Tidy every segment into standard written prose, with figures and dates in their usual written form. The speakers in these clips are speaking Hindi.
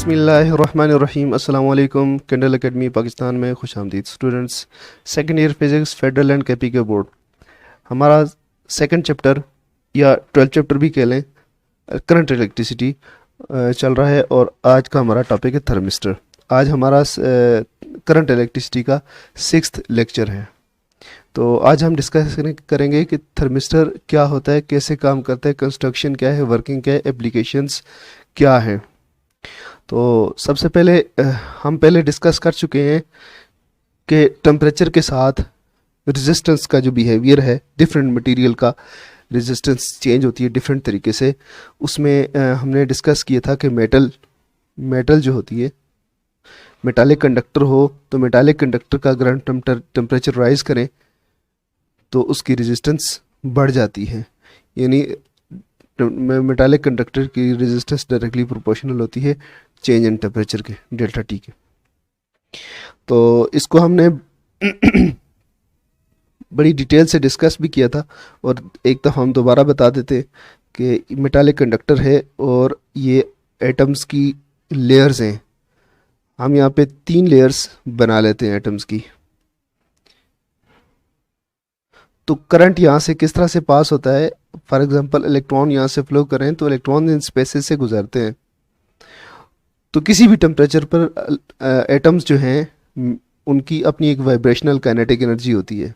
बिस्मिल्लाहिर्रहमानिर्रहीम। अस्सलाम वालेकुम। कैंडल एकेडमी पाकिस्तान में खुश आमदीद students. Second year physics federal and KP के बोर्ड, हमारा सेकंड चैप्टर या 12th चैप्टर भी कह लें, करंट इलेक्ट्रिसिटी चल रहा है और आज का हमारा टॉपिक है थर्मिस्टर। आज हमारा करंट इलेक्ट्रिसिटी का 6th लेक्चर है। तो आज हम डिस्कस करेंगे कि थर्मिस्टर क्या होता है, कैसे काम करता है, कंस्ट्रक्शन क्या है, वर्किंग क्या है, एप्लीकेशंस क्या है। तो सबसे पहले हम पहले डिस्कस कर चुके हैं कि टेम्परेचर के साथ रेजिस्टेंस का जो बिहेवियर है, डिफरेंट मटेरियल का रेजिस्टेंस चेंज होती है डिफरेंट तरीके से। उसमें हमने डिस्कस किया था कि मेटल जो होती है, मेटालिक कंडक्टर हो तो मेटालिक कंडक्टर का अगर हम टेम्परेचर राइज करें तो उसकी रेजिस्टेंस बढ़ जाती है, यानी मेटालिक कंडक्टर की रेजिस्टेंस डायरेक्टली प्रोपोर्शनल होती है चेंज इन टेम्परेचर के, डेल्टा टी के। तो इसको हमने बड़ी डिटेल से डिस्कस भी किया था और एक दफ़ा हम दोबारा बता देते कि मेटालिक कंडक्टर है और ये एटम्स की लेयर्स हैं। हम यहाँ पे 3 लेयर्स बना लेते हैं एटम्स की। तो करंट यहाँ से किस तरह से पास होता है, फॉर एग्जांपल इलेक्ट्रॉन यहाँ से फ्लो कर रहे हैं तो इलेक्ट्रॉन इन स्पेसेस से गुजरते हैं। तो किसी भी टेम्परेचर पर एटम्स जो हैं उनकी अपनी एक वाइब्रेशनल काइनेटिक एनर्जी होती है,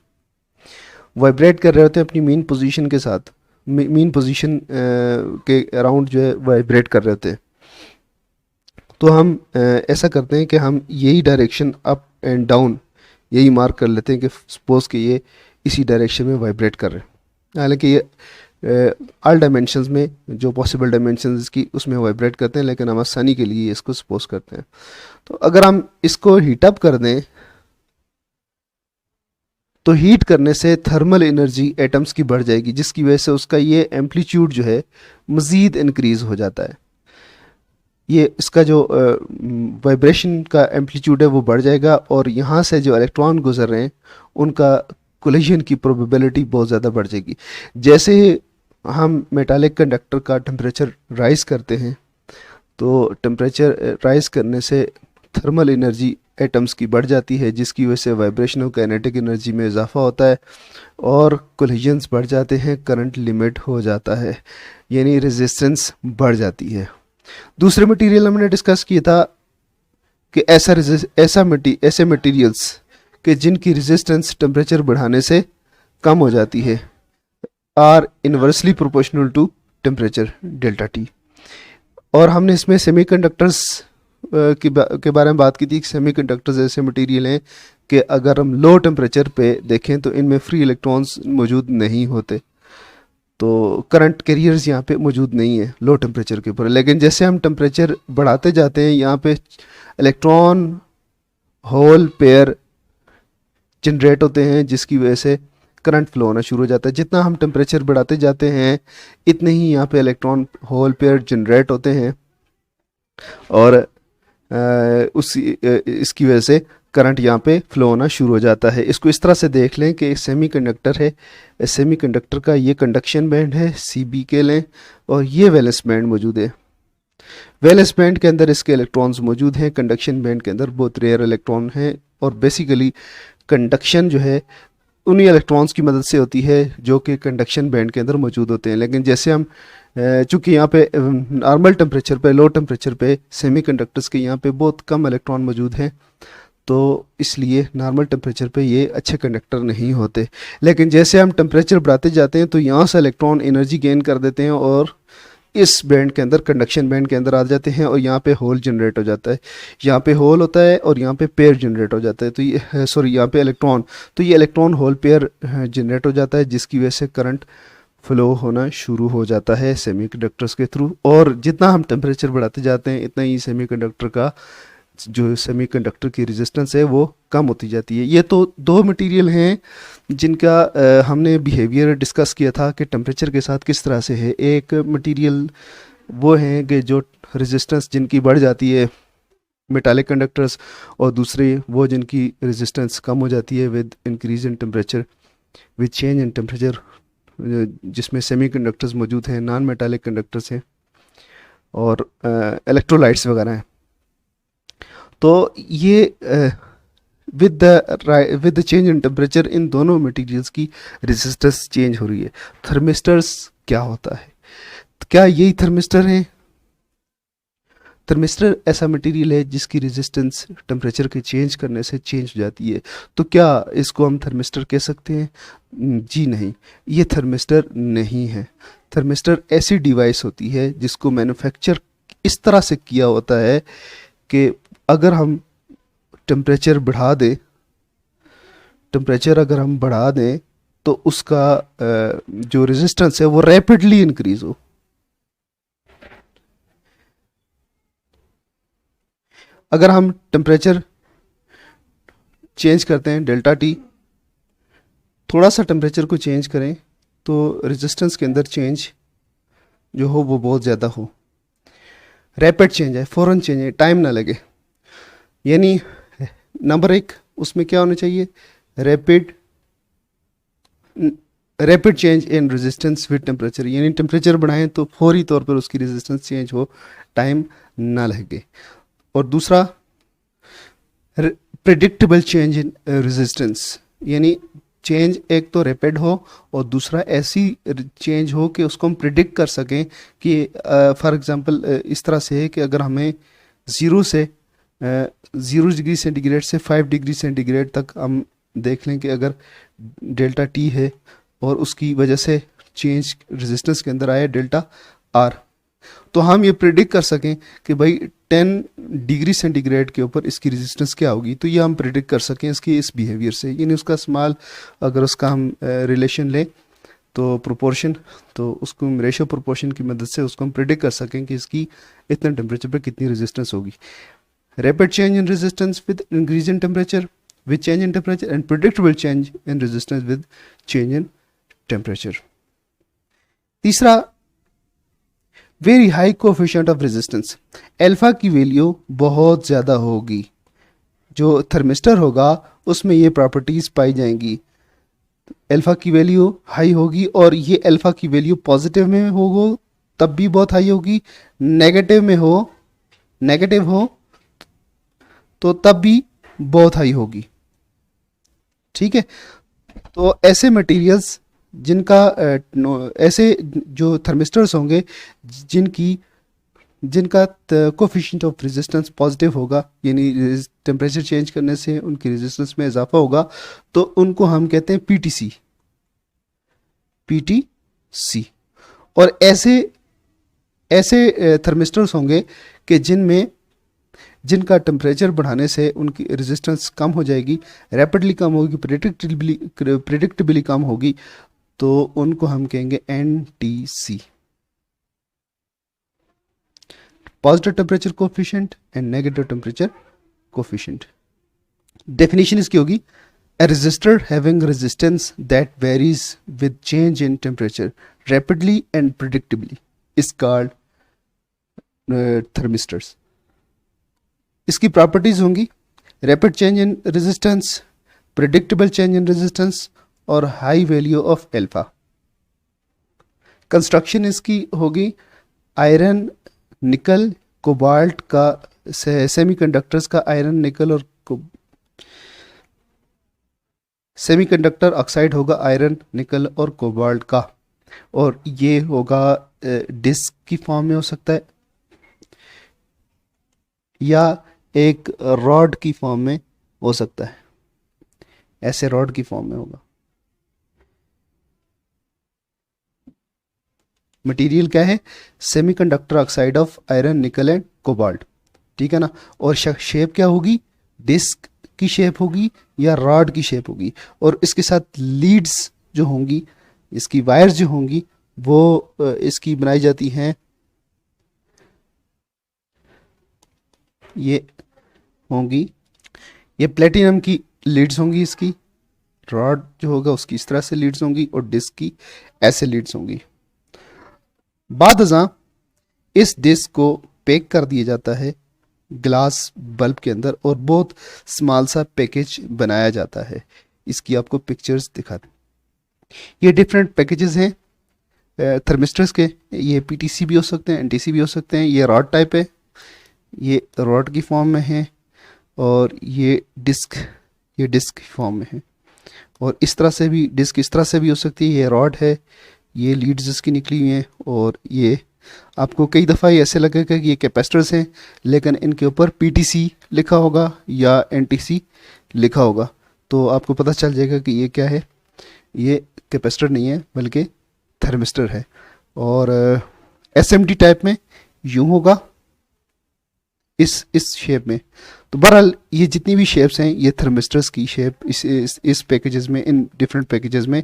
वाइब्रेट कर रहे होते हैं अपनी मीन पोजीशन के साथ, मीन पोजीशन के अराउंड जो है वाइब्रेट कर रहे होते हैं। तो हम ऐसा करते हैं कि हम यही डायरेक्शन अप एंड डाउन यही मार्क कर लेते हैं कि सपोज कि ये इसी डायरेक्शन में वाइब्रेट कर रहे हैं। हालांकि ये ऑल डायमेंशंस में जो पॉसिबल डायमेंशंस की उसमें वाइब्रेट करते हैं, लेकिन हम आसानी के लिए इसको सपोज करते हैं। तो अगर हम इसको हीटअप कर दें तो हीट करने से थर्मल एनर्जी एटम्स की बढ़ जाएगी, जिसकी वजह से उसका ये एम्पलीट्यूड जो है मज़ीद इंक्रीज़ हो जाता है। ये इसका जो वाइब्रेशन का एम्पलीट्यूड है वो बढ़ जाएगा और यहाँ से जो इलेक्ट्रॉन गुजर रहे हैं उनका कोलिजन की प्रोबेबिलिटी बहुत ज़्यादा बढ़ जाएगी। जैसे हम मेटालिक कंडक्टर का टेम्परेचर राइज़ करते हैं तो टेम्परेचर राइज़ करने से थर्मल एनर्जी एटम्स की बढ़ जाती है, जिसकी वजह से वाइब्रेशनल काइनेटिक एनर्जी में इजाफा होता है और कोलिजन्स बढ़ जाते हैं, करंट लिमिट हो जाता है, यानी रेजिस्टेंस बढ़ जाती है। दूसरे मटेरियल हमने डिस्कस किया था कि ऐसे मटेरियल्स कि जिनकी रेजिस्टेंस टेम्परेचर बढ़ाने से कम हो जाती है are inversely proportional to temperature delta T. और हमने इसमें सेमीकंडक्टर्स के बारे में बात की थी। सेमीकंडक्टर्स ऐसे मटेरियल हैं कि अगर हम लो टेम्परेचर पे देखें तो इनमें फ्री इलेक्ट्रॉन्स मौजूद नहीं होते, तो करंट कैरियर्स यहाँ पे मौजूद नहीं है लो टेम्परेचर के ऊपर। लेकिन जैसे हम टेम्परेचर बढ़ाते जाते हैं यहाँ पे इलेक्ट्रॉन होल पेयर जनरेट होते हैं, जिसकी वजह से करंट फ्लो होना शुरू हो जाता है। जितना हम टेम्परेचर बढ़ाते जाते हैं इतने ही यहाँ पे इलेक्ट्रॉन होल पेयर जनरेट होते हैं और इसकी वजह से करंट यहाँ पे फ्लो होना शुरू हो जाता है। इसको इस तरह से देख लें कि सेमीकंडक्टर है, सेमीकंडक्टर का ये कंडक्शन बैंड है CB के लें और ये वैलेंस बैंड मौजूद है। वैलेंस बैंड के अंदर इसके इलेक्ट्रॉन्स मौजूद हैं, कंडक्शन बैंड के अंदर बहुत रेयर इलेक्ट्रॉन हैं और बेसिकली कंडक्शन जो है उन्हीं इलेक्ट्रॉन्स की मदद से होती है जो कि कंडक्शन बैंड के अंदर मौजूद होते हैं। लेकिन जैसे हम चूँकि यहाँ पे नॉर्मल टेम्परेचर पे, लो टेम्परेचर पे सेमीकंडक्टर्स के यहाँ पे बहुत कम इलेक्ट्रॉन मौजूद हैं, तो इसलिए नॉर्मल टेम्परेचर पे ये अच्छे कंडक्टर नहीं होते। लेकिन जैसे हम टेम्परेचर बढ़ाते जाते हैं तो यहाँ से इलेक्ट्रॉन एनर्जी गेन कर देते हैं और इस बैंड के अंदर, कंडक्शन बैंड के अंदर आ जाते हैं और यहाँ पे होल जनरेट हो जाता है। यहाँ पे होल होता है और यहाँ पे पेयर जनरेट हो जाता है। तो ये यहाँ पे इलेक्ट्रॉन, तो ये इलेक्ट्रॉन होल पेयर जनरेट हो जाता है, जिसकी वजह से करंट फ्लो होना शुरू हो जाता है सेमीकंडक्टर्स के थ्रू। और जितना हम टेम्परेचर बढ़ाते जाते हैं इतना ही सेमीकंडक्टर का जो सेमीकंडक्टर की रेजिस्टेंस है वो कम होती जाती है। ये तो 2 मटेरियल हैं जिनका हमने बिहेवियर डिस्कस किया था कि टेम्परेचर के साथ किस तरह से है। एक मटेरियल वो हैं कि जो रेजिस्टेंस जिनकी बढ़ जाती है, मेटालिक कंडक्टर्स, और दूसरे वो जिनकी रेजिस्टेंस कम हो जाती है with increase in temperature, with change in temperature, जिसमें सेमीकंडक्टर्स मौजूद हैं, नॉन मेटालिक कंडक्टर्स हैं और इलेक्ट्रोलाइट्स वगैरह हैं। तो ये with the change in temperature in दोनों मटेरियल्स की रेजिस्टेंस चेंज हो रही है। थर्मिस्टर्स क्या होता है? क्या यही थर्मिस्टर है? थर्मिस्टर ऐसा मटेरियल है जिसकी रेजिस्टेंस टेम्परेचर के चेंज करने से चेंज हो जाती है। तो क्या इसको हम थर्मिस्टर कह सकते हैं? जी नहीं, ये थर्मिस्टर नहीं है। थर्मिस्टर ऐसी डिवाइस होती है जिसको मैन्युफैक्चर इस तरह से किया होता है कि अगर हम टेम्परेचर बढ़ा दें, टेम्परेचर अगर हम बढ़ा दें तो उसका जो रेजिस्टेंस है वो रैपिडली इंक्रीज हो। अगर हम टेम्परेचर चेंज करते हैं डेल्टा टी, थोड़ा सा टेम्परेचर को चेंज करें तो रेजिस्टेंस के अंदर चेंज जो हो वो बहुत ज़्यादा हो, रैपिड चेंज है, फ़ौरन चेंज है, टाइम ना लगे। यानी नंबर एक उसमें क्या होना चाहिए? Rapid rapid change in resistance with temperature, यानी टेम्परेचर बढ़ाएं तो फौरी तौर पर उसकी रेजिस्टेंस चेंज हो, टाइम ना लगे। और दूसरा प्रिडिक्टेबल चेंज इन रेजिस्टेंस, यानी चेंज एक तो रैपिड हो और दूसरा ऐसी चेंज हो कि उसको हम प्रिडिक्ट कर सकें कि फॉर एग्जांपल इस तरह से है कि अगर हमें ज़ीरो से 0 डिग्री सेंटीग्रेड से 5 डिग्री सेंटीग्रेड तक हम देख लें कि अगर डेल्टा टी है और उसकी वजह से चेंज रेजिस्टेंस के अंदर आया डेल्टा आर, तो हम ये प्रिडिक्ट कर सकें कि भाई 10 डिग्री सेंटीग्रेड के ऊपर इसकी रेजिस्टेंस क्या होगी। तो ये हम प्रिडिक्ट कर सकें इसकी इस बिहेवियर से, यानी उसका स्मॉल अगर उसका हम रिलेशन लें तो प्रोपोर्शन, तो उसको हम रेशियो प्रोपोर्शन की मदद से उसको हम प्रिडिक्ट कर सकें कि इसकी इतने टेम्परेचर पर कितनी रेजिस्टेंस होगी। Rapid change in resistance with increase in temperature, with change in temperature, and predictable change in resistance with change in temperature. तीसरा, very high coefficient of resistance, alpha की वैल्यू बहुत ज़्यादा होगी। जो थर्मिस्टर होगा उसमें ये प्रॉपर्टीज़ पाई जाएंगी, अल्फा की वैल्यू हाई होगी, और ये अल्फा की वैल्यू पॉजिटिव में हो तब भी बहुत हाई होगी, नेगेटिव हो तो तब भी बहुत हाई होगी। ठीक है, तो ऐसे मटेरियल्स जिनका ऐसे जो थर्मिस्टर्स होंगे जिनका कोफिशिएंट ऑफ रेजिस्टेंस पॉजिटिव होगा, यानी टेम्परेचर चेंज करने से उनकी रेजिस्टेंस में इजाफा होगा, तो उनको हम कहते हैं पीटीसी। और ऐसे थर्मिस्टर्स होंगे कि जिनका टेम्परेचर बढ़ाने से उनकी रेजिस्टेंस कम हो जाएगी, रैपिडली कम होगी, प्रिडिक्टेबली कम होगी, तो उनको हम कहेंगे NTC, positive temperature coefficient and negative temperature coefficient. Definition इसकी होगी, a resistor having resistance that varies with change in temperature rapidly and predictably is called thermistors. इसकी प्रॉपर्टीज होंगी rapid change in resistance, predictable change in resistance और high value of alpha. Construction इसकी होगी आयरन, निकल, कोबाल्ट का, सेमीकंडक्टर्स का आयरन, निकल और सेमीकंडक्टर ऑक्साइड होगा आयरन, निकल और कोबाल्ट का, और ये होगा डिस्क की फॉर्म में हो सकता है या एक रॉड की फॉर्म में हो सकता है, ऐसे रॉड की फॉर्म में होगा। मटेरियल क्या है? सेमीकंडक्टर ऑक्साइड ऑफ आयरन, निकल एंड कोबाल्ट। ठीक है ना, और शेप क्या होगी? डिस्क की शेप होगी या रॉड की शेप होगी, और इसके साथ लीड्स जो होंगी, इसकी वायर्स जो होंगी वो इसकी बनाई जाती हैं, ये होंगी, ये प्लेटिनम की लीड्स होंगी, इसकी रॉड जो होगा उसकी इस तरह से लीड्स होंगी और डिस्क की ऐसे लीड्स होंगी। बाद अज़ां इस डिस्क को पैक कर दिया जाता है ग्लास बल्ब के अंदर और बहुत स्मॉल सा पैकेज बनाया जाता है। इसकी आपको पिक्चर्स दिखा दें। ये डिफरेंट पैकेजेस हैं थर्मिस्टर्स के, ये पीटीसी भी हो सकते हैं, एनटीसी भी हो सकते हैं। ये रॉड टाइप है, ये रॉड की फॉर्म में है, और ये डिस्क फॉर्म में है। और इस तरह से भी डिस्क इस तरह से भी हो सकती है। ये रॉड है, ये लीड्स इसकी निकली हुई हैं, और ये आपको कई दफ़ा ये ऐसे लगेगा कि ये कैपेसिटर्स हैं, लेकिन इनके ऊपर पीटीसी लिखा होगा या एनटीसी लिखा होगा, तो आपको पता चल जाएगा कि ये क्या है। ये कैपेसिटर नहीं है बल्कि थर्मिस्टर है। और एसएमटी टाइप में यूं होगा, इस शेप में। तो बहरहाल ये जितनी भी शेप्स हैं ये थर्मिस्टर्स की शेप इस पैकेजेस में, इन डिफरेंट पैकेजेस में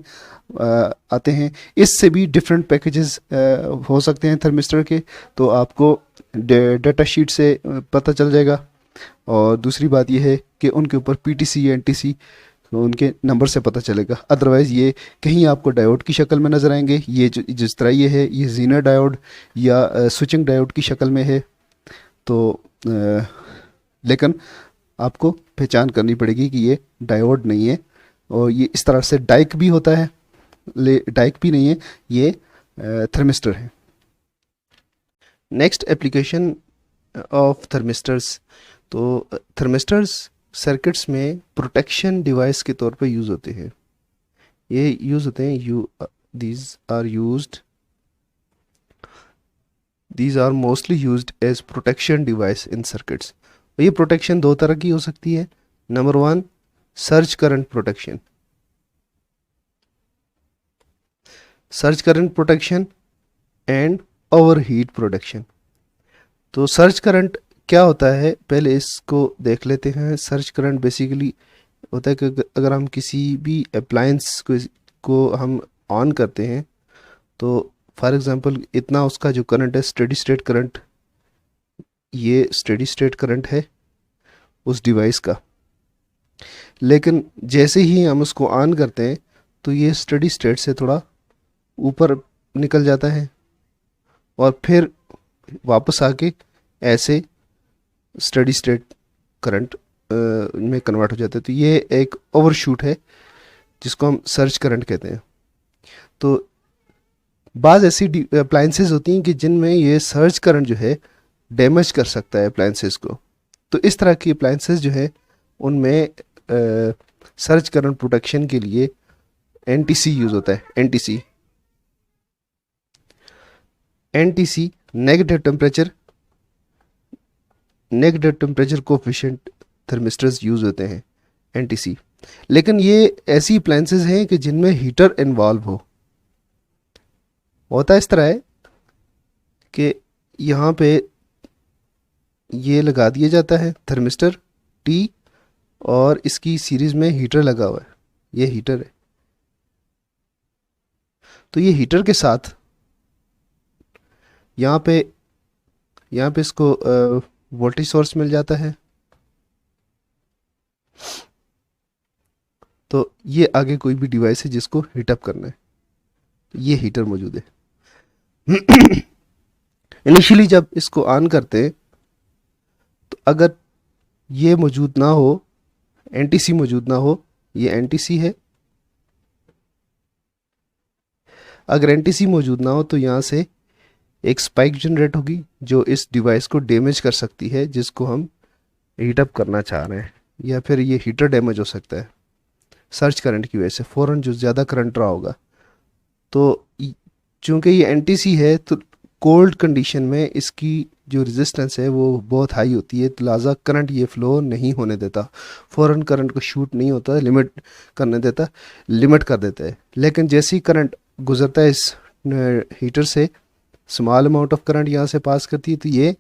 आते हैं। इससे भी डिफरेंट पैकेजेस हो सकते हैं थर्मिस्टर के, तो आपको डाटा शीट से पता चल जाएगा। और दूसरी बात यह है कि उनके ऊपर पीटीसी या एनटीसी उनके नंबर से पता चलेगा। अदरवाइज़ ये कहीं आपको डायोड की शक्ल में नज़र आएंगे। ये जो जिस तरह ये है, ये जीनर डायोड या स्विचिंग डायोड की शक्ल में है। तो लेकिन आपको पहचान करनी पड़ेगी कि ये डायोड नहीं है। और ये इस तरह से डाइक भी होता है, डाइक भी नहीं है, ये थर्मिस्टर है। Next application of thermistors. तो थर्मिस्टर्स सर्किट्स में प्रोटेक्शन डिवाइस के तौर पे यूज़ होते हैं। ये यूज़ होते हैं, these are mostly used as protection device in circuits। ये प्रोटेक्शन दो तरह की हो सकती है। Number 1, surge current protection, and overheat protection. तो सर्ज करंट क्या होता है, पहले इसको देख लेते हैं। सर्ज करंट बेसिकली होता है कि अगर हम किसी भी अप्लायंस को हम ऑन करते हैं, तो फॉर एग्ज़ाम्पल इतना उसका जो करंट है स्टेडी स्टेट करंट, ये स्टेडी स्टेट करंट है उस डिवाइस का। लेकिन जैसे ही हम उसको ऑन करते हैं तो ये स्टेडी स्टेट से थोड़ा ऊपर निकल जाता है और फिर वापस आके ऐसे स्टेडी स्टेट करंट में कन्वर्ट हो जाता है। तो ये एक ओवरशूट है जिसको हम सर्ज करंट कहते हैं। तो बाज़ ऐसी अप्लायंसेस होती हैं कि जिनमें ये सर्ज करंट जो है डैमेज कर सकता है अप्लायंसेस को। तो इस तरह की अप्लायंसेस जो है उनमें सर्ज करंट प्रोटेक्शन के लिए एनटीसी यूज़ होता है। NTC negative temperature coefficient thermistors use होते हैं, एनटीसी। लेकिन ये ऐसी अप्लायंसेस हैं कि जिनमें हीटर इन्वॉल्व होता इस तरह है कि यहाँ पे ये लगा दिया जाता है थर्मिस्टर टी, और इसकी सीरीज़ में हीटर लगा हुआ है। ये हीटर है। तो ये हीटर के साथ यहाँ पे इसको वोल्टेज सोर्स मिल जाता है। तो ये आगे कोई भी डिवाइस है जिसको हीटअप करना है, तो ये हीटर मौजूद है। इनिशियली जब इसको ऑन करते हैं तो अगर ये मौजूद ना हो, एनटीसी मौजूद ना हो, ये एनटीसी है। अगर एनटीसी मौजूद ना हो तो यहाँ से एक स्पाइक जनरेट होगी जो इस डिवाइस को डैमेज कर सकती है, जिसको हम हीटअप करना चाह रहे हैं। या फिर ये हीटर डैमेज हो सकता है सर्ज करंट की वजह से, फ़ौरन जो ज़्यादा करंट रहा होगा। तो चूँकि ये एनटीसी है तो कोल्ड कंडीशन में इसकी जो रेजिस्टेंस है वो बहुत हाई होती है, तो लिहाजा करंट ये फ्लो नहीं होने देता, फ़ौरन करंट को शूट नहीं होता, लिमिट कर देता है। लेकिन जैसे ही करंट गुजरता है इस हीटर से, स्मॉल अमाउंट ऑफ करंट यहाँ से पास करती है, तो ये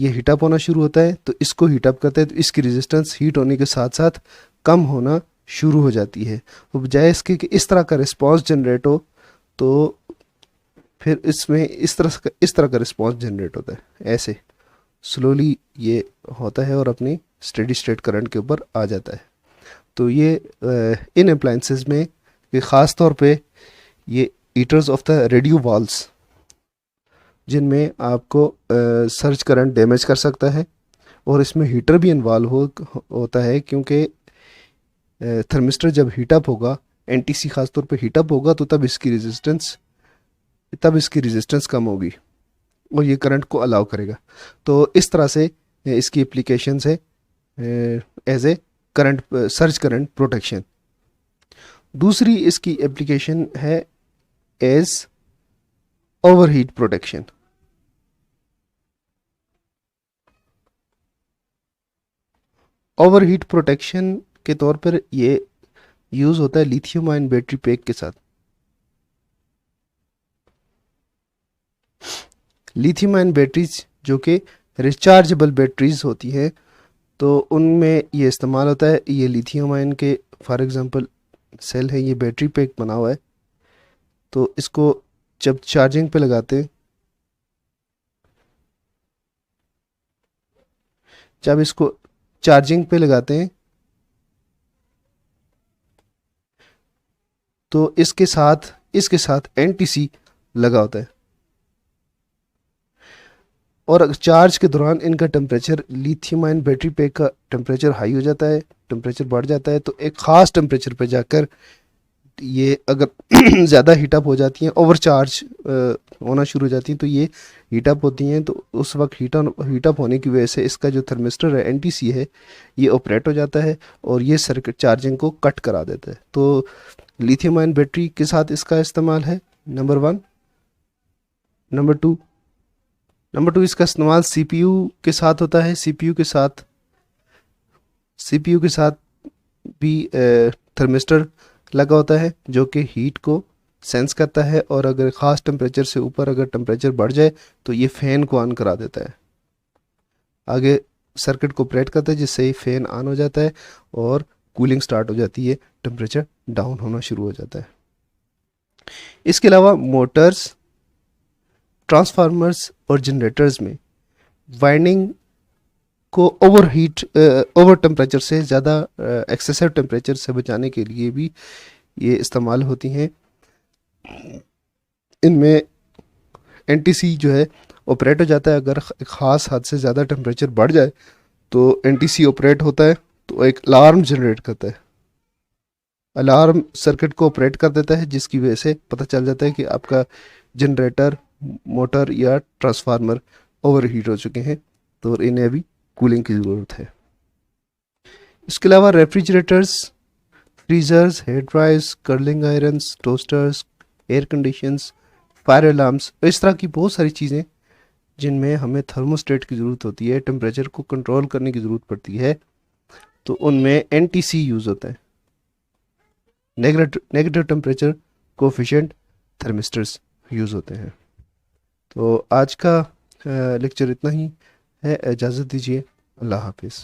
हीटअप होना शुरू होता है। तो इसको हीटअप करता है तो इसकी रेजिस्टेंस हीट होने के साथ साथ कम होना शुरू हो जाती है। तो बजाय इसके कि इस तरह का रिस्पॉन्स जनरेट हो, तो फिर इसमें इस तरह का रिस्पॉन्स जनरेट होता है। ऐसे स्लोली ये होता है और अपनी स्टेडी स्टेट करंट के ऊपर आ जाता है। तो ये इन अप्लायंसेस में ख़ास तौर पे ये heaters of the radio valves, जिनमें आपको सर्ज करंट डैमेज कर सकता है, और इसमें हीटर भी इन्वॉल्व होता है, क्योंकि थर्मिस्टर जब हीटअप होगा, एनटीसी ख़ास तौर पे हीटअप होगा, तो तब इसकी रेजिस्टेंस कम होगी और ये करंट को अलाउ करेगा। तो इस तरह से इसकी एप्लीकेशंस है as a current surge current protection. दूसरी इसकी एप्लीकेशन है as overheat protection. Overheat protection के तौर पर ये यूज़ होता है लिथियम आयन बैटरी पैक के साथ। लिथियम आयन बैटरीज जो कि रिचार्जेबल बैटरीज होती हैं, तो उनमें ये इस्तेमाल होता है। ये लिथियम आयन के फॉर एग्ज़ाम्पल सेल है, ये बैटरी पैक बना हुआ है, तो इसको जब चार्जिंग पे लगाते हैं, जब इसको चार्जिंग पे लगाते हैं तो इसके साथ एनटीसी लगा होता है, और अगर चार्ज के दौरान इनका temperature, lithium ion battery pack का टेम्परेचर हाई हो जाता है, टेम्परेचर बढ़ जाता है, तो एक ख़ास टेम्परेचर पे जाकर ये अगर ज़्यादा हीटअप हो जाती हैं, ओवर चार्ज होना शुरू हो जाती हैं, तो ये हीटअप होती हैं, तो उस वक्त हीटअप होने की वजह से इसका जो थर्मिस्टर है, एनटीसी है, ये ऑपरेट हो जाता है और ये सर्किट चार्जिंग को कट करा देता है। तो लिथियम आयन बैटरी के साथ इसका इस्तेमाल है, नंबर 1। नंबर टू इसका इस्तेमाल सीपीयू के साथ होता है। सीपीयू के साथ भी थर्मिस्टर लगा होता है जो कि हीट को सेंस करता है, और अगर ख़ास टेम्परेचर से ऊपर अगर टेम्परेचर बढ़ जाए तो ये फ़ैन को ऑन करा देता है, आगे सर्किट को ऑपरेट करता है, जिससे ही फ़ैन ऑन हो जाता है और कूलिंग स्टार्ट हो जाती है, टेम्परेचर डाउन होना शुरू हो जाता है। इसके अलावा मोटर्स, ट्रांसफार्मर्स और जनरेटर्स में वाइंडिंग को ओवर टेम्परेचर से, ज़्यादा एक्सेसिव टेम्परेचर से बचाने के लिए भी ये इस्तेमाल होती हैं। इनमें एनटीसी जो है ऑपरेट हो जाता है, अगर ख़ास हद से ज़्यादा टेम्परेचर बढ़ जाए तो एनटीसी ऑपरेट होता है, तो एक अलार्म जनरेट करता है, अलार्म सर्किट को ऑपरेट कर देता है, जिसकी वजह से पता चल जाता है कि आपका जनरेटर, मोटर या ट्रांसफार्मर ओवर हीट हो चुके हैं, तो इन्हें अभी कूलिंग की ज़रूरत है। इसके अलावा refrigerators, freezers, hair dryers, curling irons, toasters, air conditions, fire alarms, इस तरह की बहुत सारी चीज़ें जिनमें हमें थर्मोस्टेट की ज़रूरत होती है, टेम्परेचर को कंट्रोल करने की ज़रूरत पड़ती है, तो उनमें एनटीसी यूज़ होता है, negative temperature coefficient thermistors use होते हैं। तो आज का लेक्चर इतना ही है, इजाज़त दीजिए, अल्लाह हाफिज़।